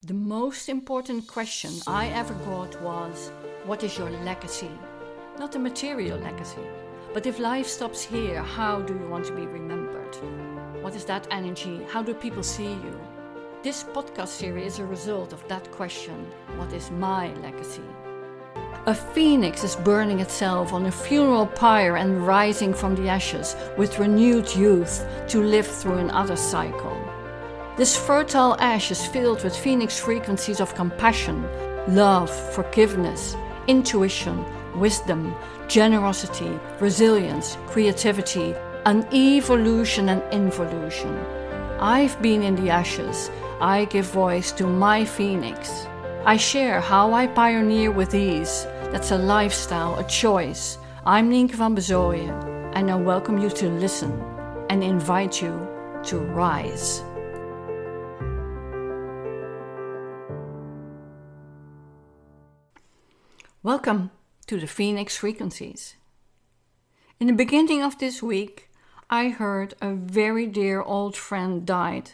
The most important question I ever got was, what is your legacy? Not a material legacy, but if life stops here, how do you want to be remembered? What is that energy? How do people see you? This podcast series is a result of that question, what is my legacy? A phoenix is burning itself on a funeral pyre and rising from the ashes with renewed youth to live through another cycle. This fertile ash is filled with phoenix frequencies of compassion, love, forgiveness, intuition, wisdom, generosity, resilience, creativity, and evolution and involution. I've been in the ashes. I give voice to my phoenix. I share how I pioneer with ease. That's a lifestyle, a choice. I'm Nienke van Bezooien, and I welcome you to listen and invite you to rise. Welcome to the Phoenix Frequencies. In the beginning of this week, I heard a very dear old friend died.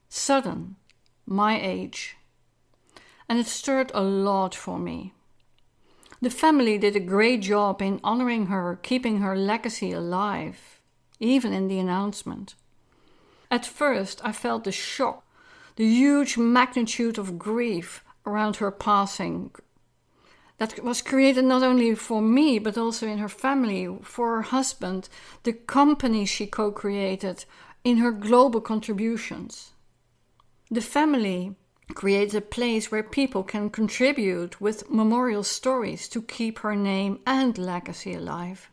Sudden, my age. And it stirred a lot for me. The family did a great job in honoring her, keeping her legacy alive, even in the announcement. At first, I felt the shock, the huge magnitude of grief around her passing. That was created not only for me, but also in her family, for her husband, the company she co-created, in her global contributions. The family creates a place where people can contribute with memorial stories to keep her name and legacy alive.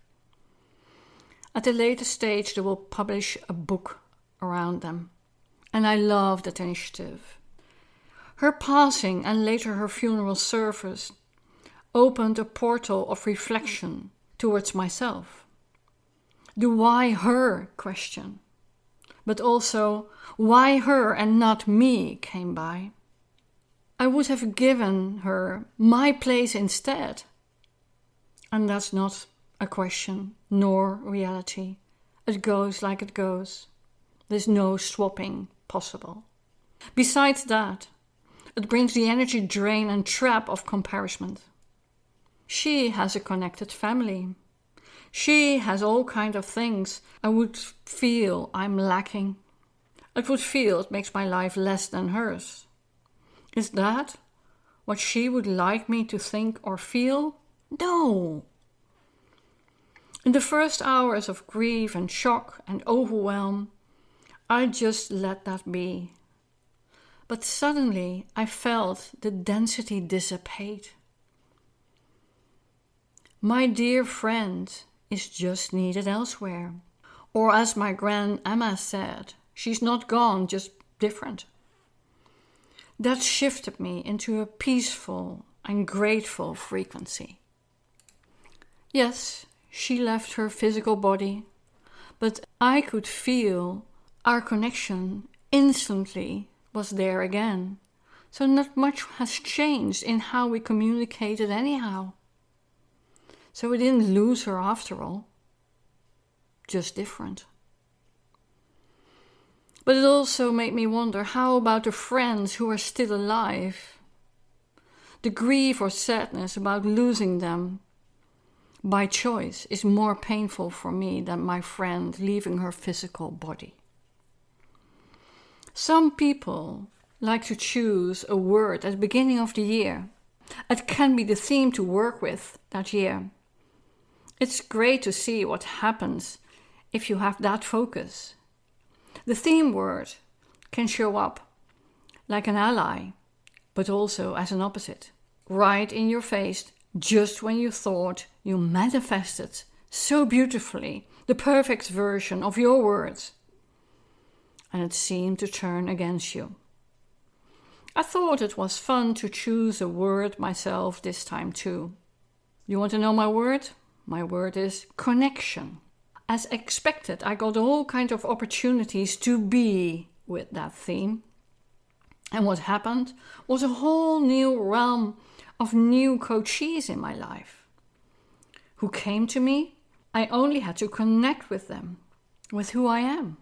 At a later stage, they will publish a book around them, and I love that initiative. Her passing and later her funeral service opened a portal of reflection towards myself. The why her question, but also why her and not me came by. I would have given her my place instead. And that's not a question nor reality. It goes like it goes. There's no swapping possible. Besides that, it brings the energy drain and trap of comparison. She has a connected family. She has all kinds of things I would feel I'm lacking. I would feel it makes my life less than hers. Is that what she would like me to think or feel? No. In the first hours of grief and shock and overwhelm, I just let that be. But suddenly I felt the density dissipate. My dear friend is just needed elsewhere. Or as my Grand Emma said, she's not gone, just different. That shifted me into a peaceful and grateful frequency. Yes, she left her physical body, but I could feel our connection instantly was there again. So not much has changed in how we communicated anyhow. So we didn't lose her after all, just different. But it also made me wonder, how about the friends who are still alive? The grief or sadness about losing them by choice is more painful for me than my friend leaving her physical body. Some people like to choose a word at the beginning of the year. It can be the theme to work with that year. It's great to see what happens if you have that focus. The theme word can show up like an ally, but also as an opposite. Right in your face, just when you thought you manifested so beautifully the perfect version of your words, and it seemed to turn against you. I thought it was fun to choose a word myself this time too. You want to know my word? My word is connection. As expected, I got all kinds of opportunities to be with that theme. And what happened was a whole new realm of new coachees in my life who came to me. I only had to connect with them, with who I am.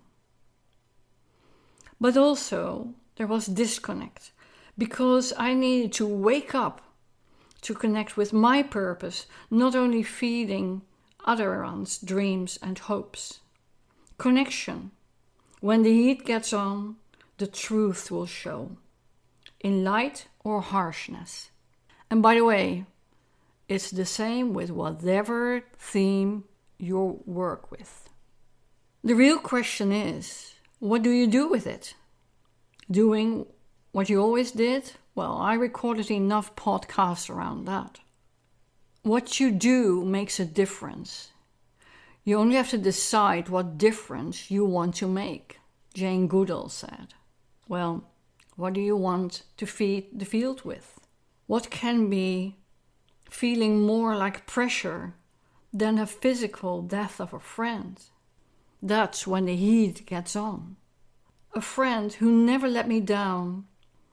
But also there was disconnect because I needed to wake up to connect with my purpose, not only feeding others' dreams and hopes. Connection. When the heat gets on, the truth will show, in light or harshness. And by the way, it's the same with whatever theme you work with. The real question is, what do you do with it? Doing what you always did? Well, I recorded enough podcasts around that. What you do makes a difference. You only have to decide what difference you want to make, Jane Goodall said. Well, what do you want to feed the field with? What can be feeling more like pressure than a physical death of a friend? That's when the heat gets on. A friend who never let me down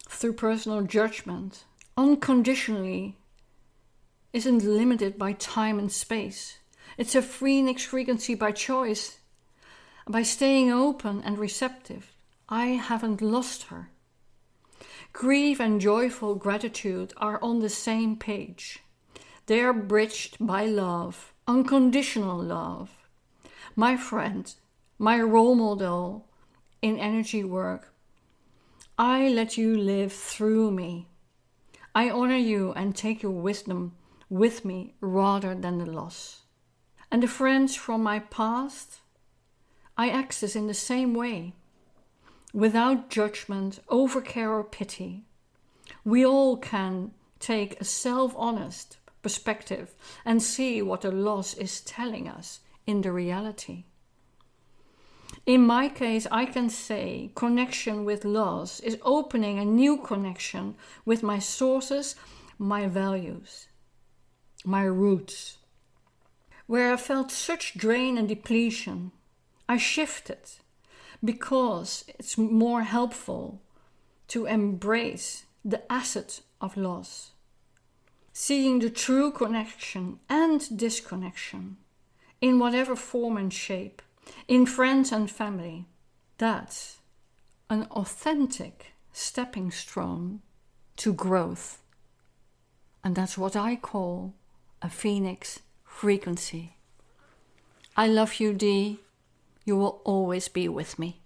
through personal judgment, unconditionally, isn't limited by time and space. It's a phoenix frequency by choice. By staying open and receptive, I haven't lost her. Grief and joyful gratitude are on the same page. They are bridged by love, unconditional love. My friend, my role model in energy work, I let you live through me. I honor you and take your wisdom with me rather than the loss. And the friends from my past, I access in the same way, without judgment, overcare or pity. We all can take a self-honest perspective and see what the loss is telling us in the reality. In my case, I can say connection with loss is opening a new connection with my sources, my values, my roots. Where I felt such drain and depletion, I shifted because it's more helpful to embrace the asset of loss. Seeing the true connection and disconnection in whatever form and shape, in friends and family, that's an authentic stepping stone to growth. And that's what I call a phoenix frequency. I love you, Dee. You will always be with me.